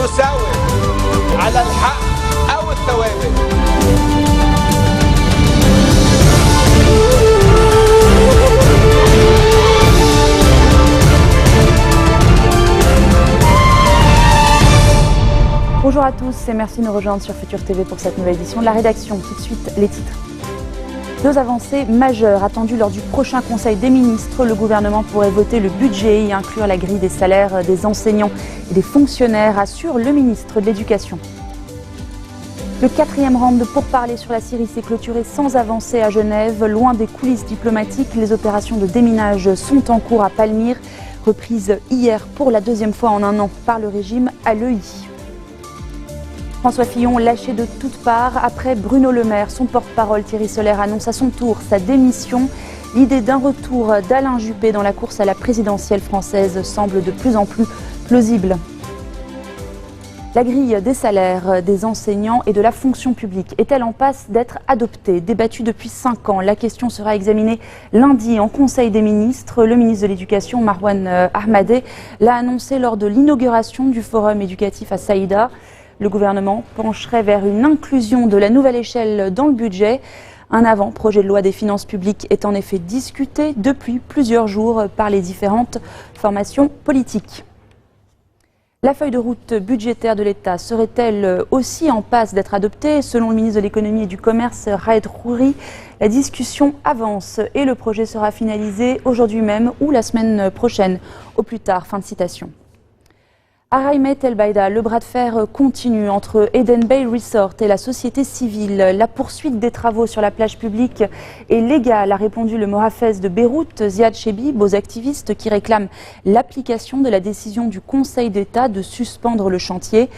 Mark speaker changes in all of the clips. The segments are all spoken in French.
Speaker 1: نساوم على الحق أو الثوابت.
Speaker 2: Bonjour à tous et merci de nous rejoindre sur Futur TV pour cette nouvelle édition de la rédaction. Tout de suite, les titres. Deux avancées majeures attendues lors du prochain Conseil des ministres. Le gouvernement pourrait voter le budget et inclure la grille des salaires des enseignants et des fonctionnaires, assure le ministre de l'Éducation. Le 4e round de pourparlers sur la Syrie s'est clôturé sans avancée à Genève. Loin des coulisses diplomatiques, les opérations de déminage sont en cours à Palmyre, reprise hier pour la 2e fois en un an par le régime à l'EI. François Fillon lâché de toutes parts après Bruno Le Maire. Son porte-parole Thierry Solère annonce à son tour sa démission. L'idée d'un retour d'Alain Juppé dans la course à la présidentielle française semble de plus en plus plausible. La grille des salaires des enseignants et de la fonction publique est-elle en passe d'être adoptée? Débattue depuis 5 ans, la question sera examinée lundi en Conseil des ministres. Le ministre de l'Éducation, Marouane Ahmadé, l'a annoncé lors de l'inauguration du forum éducatif à Saïda. Le gouvernement pencherait vers une inclusion de la nouvelle échelle dans le budget. Un avant-projet de loi des finances publiques est en effet discuté depuis plusieurs jours par les différentes formations politiques. La feuille de route budgétaire de l'État serait-elle aussi en passe d'être adoptée? Selon le ministre de l'Économie et du Commerce, Raed Khouri, la discussion avance et le projet sera finalisé aujourd'hui même ou la semaine prochaine, au plus tard. Fin de citation. À Raimet El Baïda, le bras de fer continue entre Eden Bay Resort et la société civile. La poursuite des travaux sur la plage publique est légale, a répondu le Mohafez de Beyrouth, Ziad Chebib, aux activistes qui réclament l'application de la décision du Conseil d'État de suspendre le chantier.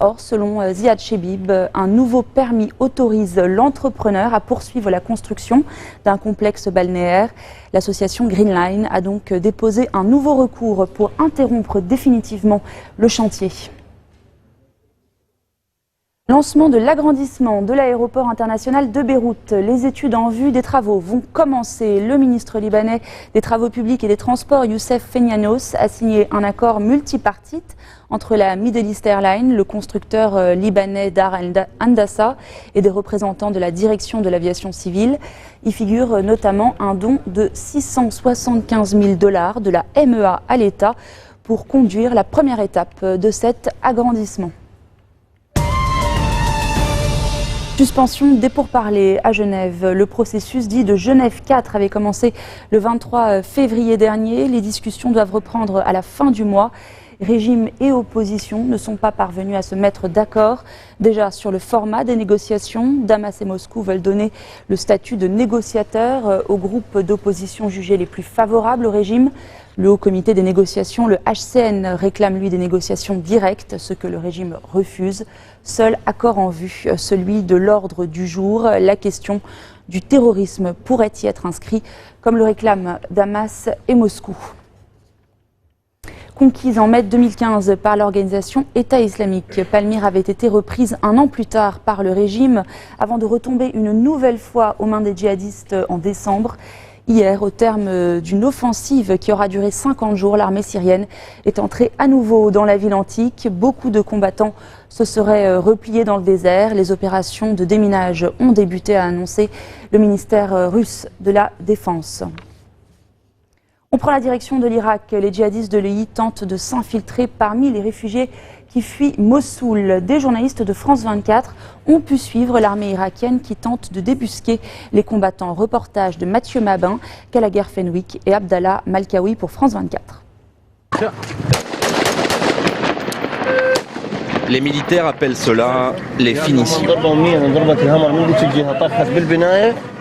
Speaker 2: Or, selon Ziad Chebib, un nouveau permis autorise l'entrepreneur à poursuivre la construction d'un complexe balnéaire. L'association Green Line a donc déposé un nouveau recours pour interrompre définitivement le chantier. Lancement de l'agrandissement de l'aéroport international de Beyrouth. Les études en vue des travaux vont commencer. Le ministre libanais des Travaux publics et des Transports, Youssef Fenianos, a signé un accord multipartite entre la Middle East Airlines, le constructeur libanais Dar Andassa et des représentants de la direction de l'aviation civile. Y figure notamment un don de 675 000 $ de la MEA à l'État pour conduire la première étape de cet agrandissement. Suspension des pourparlers à Genève. Le processus dit de Genève 4 avait commencé le 23 février dernier. Les discussions doivent reprendre à la fin du mois. Régime et opposition ne sont pas parvenus à se mettre d'accord. Déjà sur le format des négociations, Damas et Moscou veulent donner le statut de négociateur aux groupes d'opposition jugés les plus favorables au régime. Le Haut Comité des négociations, le HCN, réclame lui des négociations directes, ce que le régime refuse. Seul accord en vue, celui de l'ordre du jour. La question du terrorisme pourrait y être inscrit, comme le réclament Damas et Moscou. Conquise en mai 2015 par l'organisation État islamique, Palmyre avait été reprise un an plus tard par le régime avant de retomber une nouvelle fois aux mains des djihadistes en décembre. Hier, au terme d'une offensive qui aura duré 50 jours, l'armée syrienne est entrée à nouveau dans la ville antique. Beaucoup de combattants se seraient repliés dans le désert. Les opérations de déminage ont débuté, a annoncé le ministère russe de la Défense. On prend la direction de l'Irak. Les djihadistes de l'EI tentent de s'infiltrer parmi les réfugiés qui fuient Mossoul. Des journalistes de France 24 ont pu suivre l'armée irakienne qui tente de débusquer les combattants. Reportage de Mathieu Mabin, Gallagher Fenwick et Abdallah Malkawi pour France 24.
Speaker 3: Les militaires appellent cela les finitions.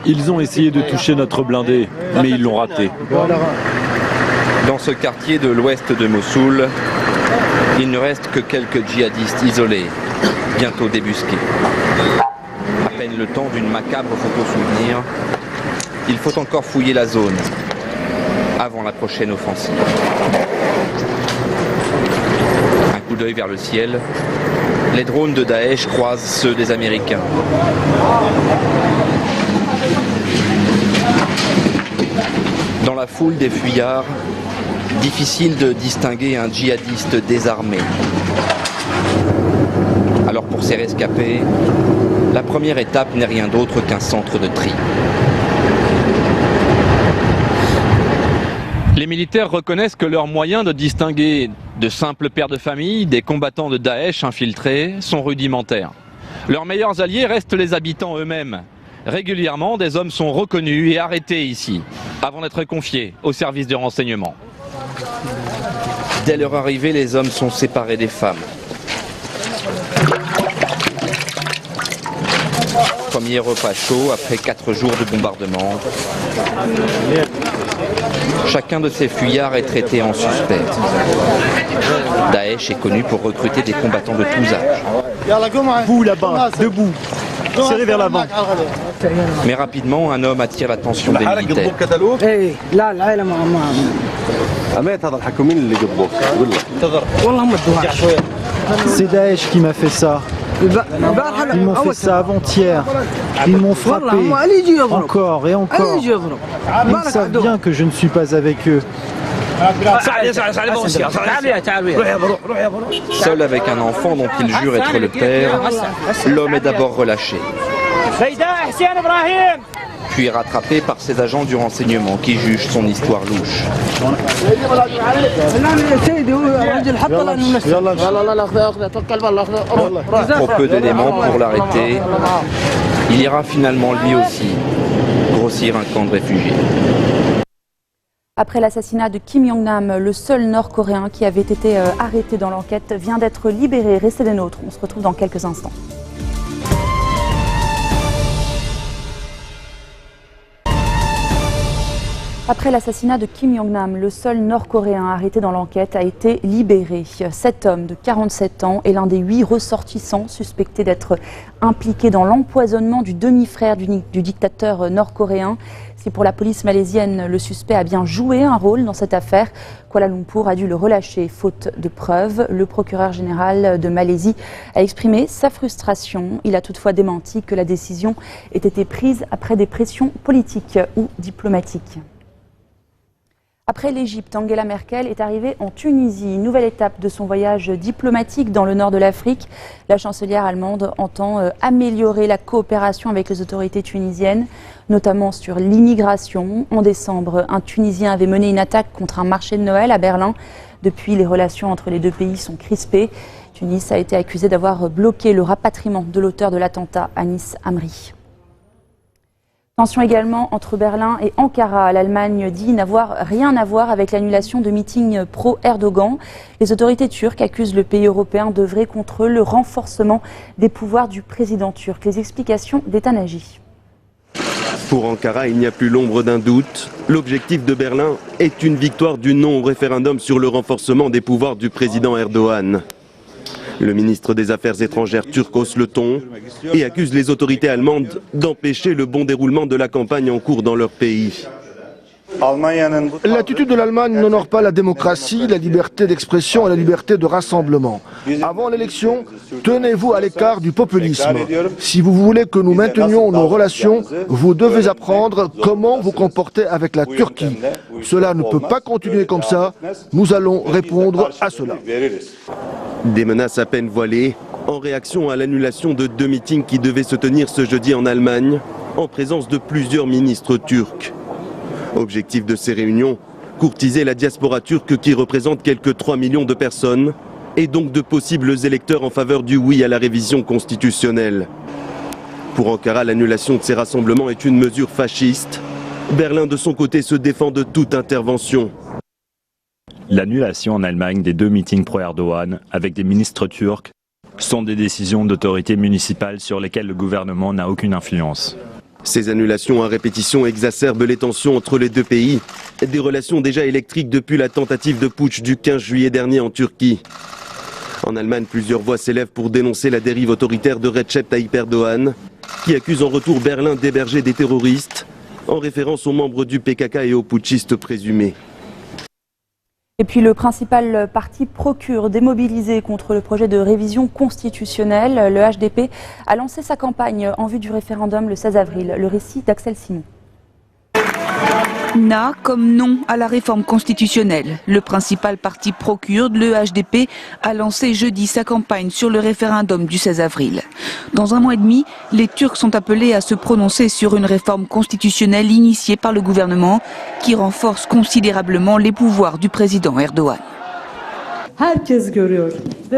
Speaker 4: Ils ont essayé de toucher notre blindé, mais ils l'ont raté.
Speaker 3: Dans ce quartier de l'ouest de Mossoul, il ne reste que quelques djihadistes isolés, bientôt débusqués. À peine le temps d'une macabre photo-souvenir, il faut encore fouiller la zone avant la prochaine offensive. Un coup d'œil vers le ciel, les drones de Daesh croisent ceux des Américains. Dans la foule des fuyards, difficile de distinguer un djihadiste désarmé. pour ces rescapés, la première étape n'est rien d'autre qu'un centre de tri.
Speaker 4: Les militaires reconnaissent que leurs moyens de distinguer de simples pères de famille des combattants de Daesh infiltrés sont rudimentaires. Leurs meilleurs alliés restent les habitants eux-mêmes. Régulièrement, des hommes sont reconnus et arrêtés ici, avant d'être confiés aux services de renseignement.
Speaker 3: Dès leur arrivée, les hommes sont séparés des femmes. Premier repas chaud après 4 jours de bombardement. Chacun de ces fuyards est traité en suspect. Daesh est connu pour recruter des combattants de tous âges.
Speaker 5: Vous là-bas, debout, serrez vers l'avant.
Speaker 3: Mais rapidement, un homme attire l'attention des militaires.
Speaker 5: C'est Daesh qui m'a fait ça. Ils m'ont fait ça avant-hier. Ils m'ont frappé. Encore et encore. Ils savent bien que je ne suis pas avec eux.
Speaker 3: Seul avec un enfant dont il jure être le père, l'homme est d'abord relâché. Puis rattrapé par ses agents du renseignement qui jugent son histoire louche. Trop peu d'éléments pour l'arrêter, il ira finalement lui aussi grossir un camp de réfugiés.
Speaker 2: Après l'assassinat de Kim Jong-nam, le seul Nord-Coréen qui avait été arrêté dans l'enquête vient d'être libéré. Restez des nôtres, on se retrouve dans quelques instants. Après l'assassinat de Kim Jong-nam, le seul Nord-Coréen arrêté dans l'enquête a été libéré. Cet homme de 47 ans est l'un des 8 ressortissants suspectés d'être impliqué dans l'empoisonnement du demi-frère du dictateur nord-coréen. Si pour la police malaisienne, le suspect a bien joué un rôle dans cette affaire, Kuala Lumpur a dû le relâcher faute de preuves. Le procureur général de Malaisie a exprimé sa frustration. Il a toutefois démenti que la décision ait été prise après des pressions politiques ou diplomatiques. Après l'Égypte, Angela Merkel est arrivée en Tunisie, nouvelle étape de son voyage diplomatique dans le nord de l'Afrique. La chancelière allemande entend améliorer la coopération avec les autorités tunisiennes, notamment sur l'immigration. En décembre, un Tunisien avait mené une attaque contre un marché de Noël à Berlin. Depuis, les relations entre les deux pays sont crispées. Tunis a été accusé d'avoir bloqué le rapatriement de l'auteur de l'attentat, Anis Amri. Tension également entre Berlin et Ankara. L'Allemagne dit n'avoir rien à voir avec l'annulation de meetings pro-Erdogan. Les autorités turques accusent le pays européen d'œuvrer contre le renforcement des pouvoirs du président turc. Les explications d'Etanaji.
Speaker 6: Pour Ankara, il n'y a plus l'ombre d'un doute. L'objectif de Berlin est une victoire du non au référendum sur le renforcement des pouvoirs du président Erdogan. Le ministre des Affaires étrangères turc hausse le ton et accuse les autorités allemandes d'empêcher le bon déroulement de la campagne en cours dans leur pays.
Speaker 7: L'attitude de l'Allemagne n'honore pas la démocratie, la liberté d'expression et la liberté de rassemblement. Avant l'élection, tenez-vous à l'écart du populisme. Si vous voulez que nous maintenions nos relations, vous devez apprendre comment vous comporter avec la Turquie. Cela ne peut pas continuer comme ça. Nous allons répondre à cela.
Speaker 6: Des menaces à peine voilées en réaction à l'annulation de 2 meetings qui devaient se tenir ce jeudi en Allemagne, en présence de plusieurs ministres turcs. Objectif de ces réunions, courtiser la diaspora turque qui représente quelques 3 millions de personnes et donc de possibles électeurs en faveur du oui à la révision constitutionnelle. Pour Ankara, l'annulation de ces rassemblements est une mesure fasciste. Berlin de son côté se défend de toute intervention.
Speaker 8: L'annulation en Allemagne des 2 meetings pro-Erdogan avec des ministres turcs sont des décisions d'autorités municipales sur lesquelles le gouvernement n'a aucune influence.
Speaker 6: Ces annulations à répétition exacerbent les tensions entre les deux pays, des relations déjà électriques depuis la tentative de putsch du 15 juillet dernier en Turquie. En Allemagne, plusieurs voix s'élèvent pour dénoncer la dérive autoritaire de Recep Tayyip Erdogan, qui accuse en retour Berlin d'héberger des terroristes, en référence aux membres du PKK et aux putschistes présumés.
Speaker 2: Et puis le principal parti procure démobiliser contre le projet de révision constitutionnelle. Le HDP a lancé sa campagne en vue du référendum le 16 avril. Le récit d'Axel Simon.
Speaker 9: Na comme non à la réforme constitutionnelle. Le principal parti pro-kurde, le HDP, a lancé jeudi sa campagne sur le référendum du 16 avril. Dans un mois et demi, les Turcs sont appelés à se prononcer sur une réforme constitutionnelle initiée par le gouvernement qui renforce considérablement les pouvoirs du président Erdogan.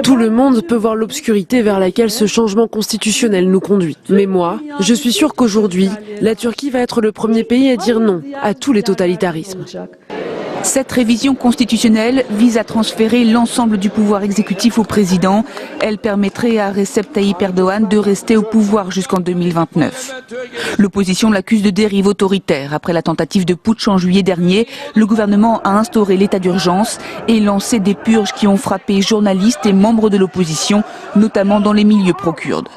Speaker 10: Tout le monde peut voir l'obscurité vers laquelle ce changement constitutionnel nous conduit. Mais moi, je suis sûr qu'aujourd'hui, la Turquie va être le premier pays à dire non à tous les totalitarismes.
Speaker 9: Cette révision constitutionnelle vise à transférer l'ensemble du pouvoir exécutif au président. Elle permettrait à Recep Tayyip Erdogan de rester au pouvoir jusqu'en 2029. L'opposition l'accuse de dérive autoritaire. Après la tentative de putsch en juillet dernier, le gouvernement a instauré l'état d'urgence et lancé des purges qui ont frappé journalistes et membres de l'opposition, notamment dans les milieux pro-kurdes.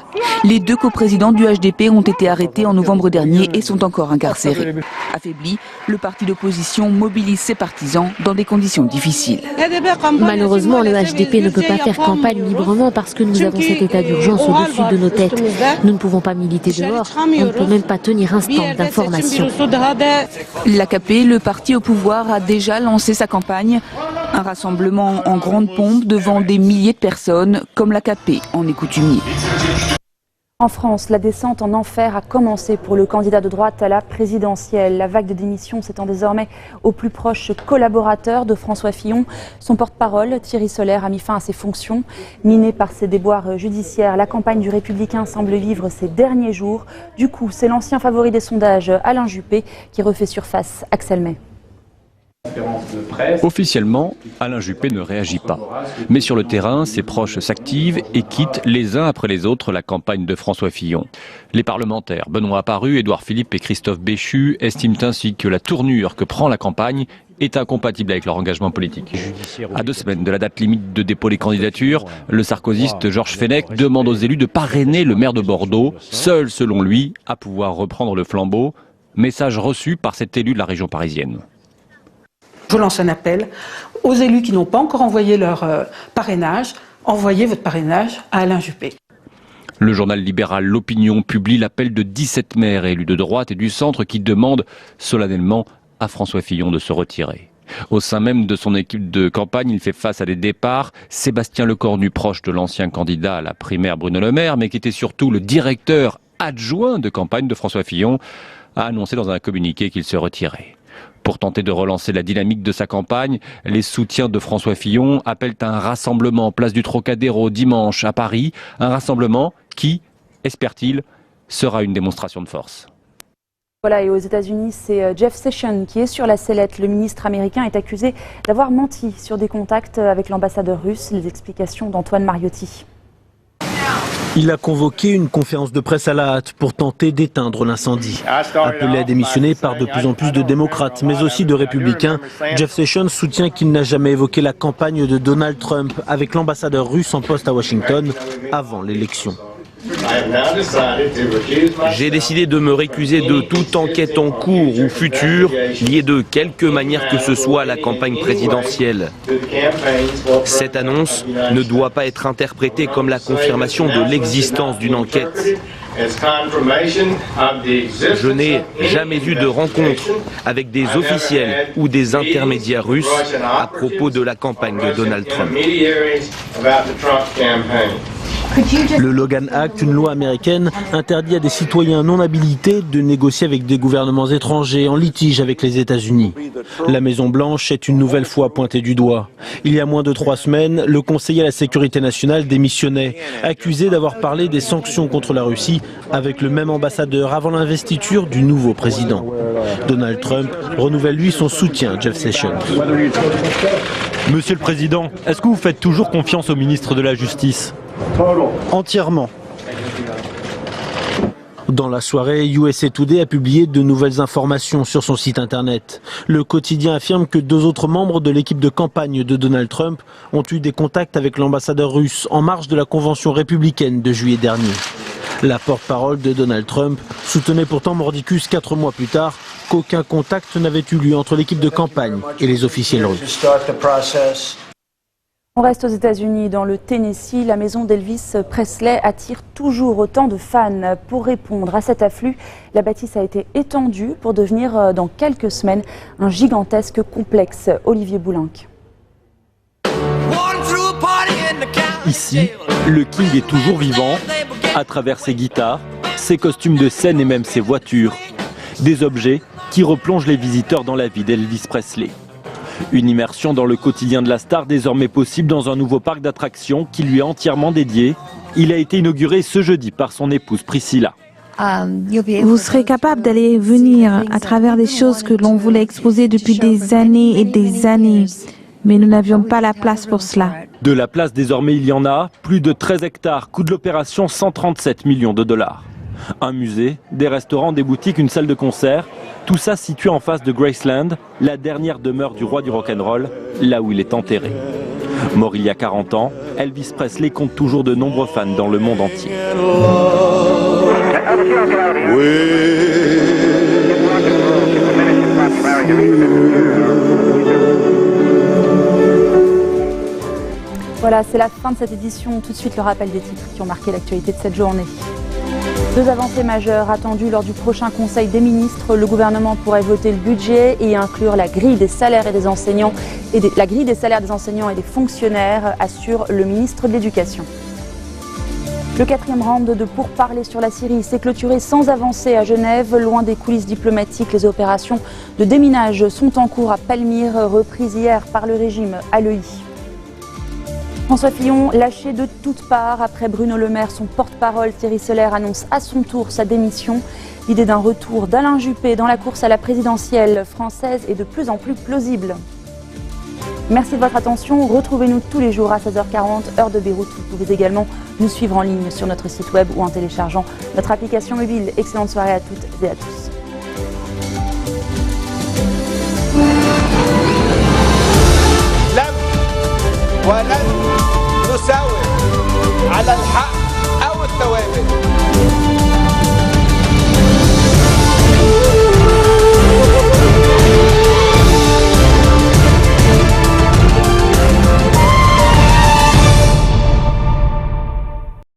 Speaker 9: Les deux coprésidents du HDP ont été arrêtés en novembre dernier et sont encore incarcérés. Affaibli, le parti d'opposition mobilise ses partisans dans des conditions difficiles.
Speaker 11: Malheureusement, le HDP ne peut pas faire campagne librement parce que nous avons cet état d'urgence au-dessus de nos têtes. Nous ne pouvons pas militer dehors, on ne peut même pas tenir un stand d'information.
Speaker 9: L'AKP, le parti au pouvoir, a déjà lancé sa campagne. Un rassemblement en grande pompe devant des milliers de personnes, comme l'AKP en est coutumier.
Speaker 2: En France, la descente en enfer a commencé pour le candidat de droite à la présidentielle. La vague de démission s'étend désormais aux plus proches collaborateurs de François Fillon. Son porte-parole, Thierry Solère, a mis fin à ses fonctions. Miné par ses déboires judiciaires, la campagne du Républicain semble vivre ses derniers jours. Du coup, c'est l'ancien favori des sondages, Alain Juppé, qui refait surface. Axel May.
Speaker 12: Officiellement, Alain Juppé ne réagit pas. Mais sur le terrain, ses proches s'activent et quittent les uns après les autres la campagne de François Fillon. Les parlementaires, Benoît Apparu, Édouard Philippe et Christophe Béchu, estiment ainsi que la tournure que prend la campagne est incompatible avec leur engagement politique. À 2 semaines de la date limite de dépôt des candidatures, le sarkozyste Georges Fenech demande aux élus de parrainer le maire de Bordeaux, seul selon lui à pouvoir reprendre le flambeau. Message reçu par cet élu de la région parisienne.
Speaker 13: Je lance un appel aux élus qui n'ont pas encore envoyé leur parrainage. Envoyez votre parrainage à Alain Juppé.
Speaker 12: Le journal libéral L'Opinion publie l'appel de 17 maires élus de droite et du centre qui demandent solennellement à François Fillon de se retirer. Au sein même de son équipe de campagne, il fait face à des départs. Sébastien Lecornu, proche de l'ancien candidat à la primaire Bruno Le Maire, mais qui était surtout le directeur adjoint de campagne de François Fillon, a annoncé dans un communiqué qu'il se retirait. Pour tenter de relancer la dynamique de sa campagne, les soutiens de François Fillon appellent à un rassemblement place du Trocadéro dimanche à Paris. Un rassemblement qui, espère-t-il, sera une démonstration de force.
Speaker 2: Voilà, et aux États-Unis, c'est Jeff Sessions qui est sur la sellette. Le ministre américain est accusé d'avoir menti sur des contacts avec l'ambassadeur russe. Les explications d'Antoine Mariotti.
Speaker 14: Il a convoqué une conférence de presse à la hâte pour tenter d'éteindre l'incendie. Appelé à démissionner par de plus en plus de démocrates, mais aussi de républicains, Jeff Sessions soutient qu'il n'a jamais évoqué la campagne de Donald Trump avec l'ambassadeur russe en poste à Washington avant l'élection.
Speaker 15: J'ai décidé de me récuser de toute enquête en cours ou future liée de quelque manière que ce soit à la campagne présidentielle. Cette annonce ne doit pas être interprétée comme la confirmation de l'existence d'une enquête. Je n'ai jamais eu de rencontre avec des officiels ou des intermédiaires russes à propos de la campagne de Donald Trump.
Speaker 14: Le Logan Act, une loi américaine, interdit à des citoyens non habilités de négocier avec des gouvernements étrangers en litige avec les États-Unis. La Maison-Blanche est une nouvelle fois pointée du doigt. Il y a moins de 3 semaines, le conseiller à la sécurité nationale démissionnait, accusé d'avoir parlé des sanctions contre la Russie avec le même ambassadeur avant l'investiture du nouveau président. Donald Trump renouvelle lui son soutien à Jeff Sessions.
Speaker 8: Monsieur le Président, est-ce que vous faites toujours confiance au ministre de la Justice ?
Speaker 5: Entièrement.
Speaker 14: Dans la soirée, USA Today a publié de nouvelles informations sur son site internet. Le quotidien affirme que 2 autres membres de l'équipe de campagne de Donald Trump ont eu des contacts avec l'ambassadeur russe en marge de la convention républicaine de juillet dernier. La porte-parole de Donald Trump soutenait pourtant mordicus 4 mois plus tard qu'aucun contact n'avait eu lieu entre l'équipe de campagne et les officiels russes.
Speaker 2: On reste aux États-Unis, dans le Tennessee. La maison d'Elvis Presley attire toujours autant de fans. Pour répondre à cet afflux, la bâtisse a été étendue pour devenir dans quelques semaines un gigantesque complexe. Olivier Boulenc.
Speaker 14: Ici, le King est toujours vivant, à travers ses guitares, ses costumes de scène et même ses voitures. Des objets qui replongent les visiteurs dans la vie d'Elvis Presley. Une immersion dans le quotidien de la star désormais possible dans un nouveau parc d'attractions qui lui est entièrement dédié. Il a été inauguré ce jeudi par son épouse Priscilla.
Speaker 16: Vous serez capable d'aller et venir à travers des choses que l'on voulait exposer depuis des années et des années. Mais nous n'avions pas la place pour cela.
Speaker 14: De la place, désormais, il y en a. Plus de 13 hectares. Coût de l'opération, 137 millions de dollars. Un musée, des restaurants, des boutiques, une salle de concert. Tout ça situé en face de Graceland, la dernière demeure du roi du rock'n'roll, là où il est enterré. Mort il y a 40 ans, Elvis Presley compte toujours de nombreux fans dans le monde entier.
Speaker 2: Voilà, c'est la fin de cette édition. Tout de suite, le rappel des titres qui ont marqué l'actualité de cette journée. Deux avancées majeures attendues lors du prochain Conseil des ministres. Le gouvernement pourrait voter le budget et inclure la grille des salaires des enseignants et des fonctionnaires, assure le ministre de l'Éducation. Le 4e round de pourparlers sur la Syrie s'est clôturé sans avancée à Genève. Loin des coulisses diplomatiques, les opérations de déminage sont en cours à Palmyre, reprises hier par le régime à l'EI. François Fillon lâché de toutes parts après Bruno Le Maire, son porte-parole Thierry Soler annonce à son tour sa démission. L'idée d'un retour d'Alain Juppé dans la course à la présidentielle française est de plus en plus plausible. Merci de votre attention. Retrouvez-nous tous les jours à 16h40, heure de Beyrouth. Vous pouvez également nous suivre en ligne sur notre site web ou en téléchargeant notre application mobile. Excellente soirée à toutes et à tous.
Speaker 1: ولن نساوم على الحق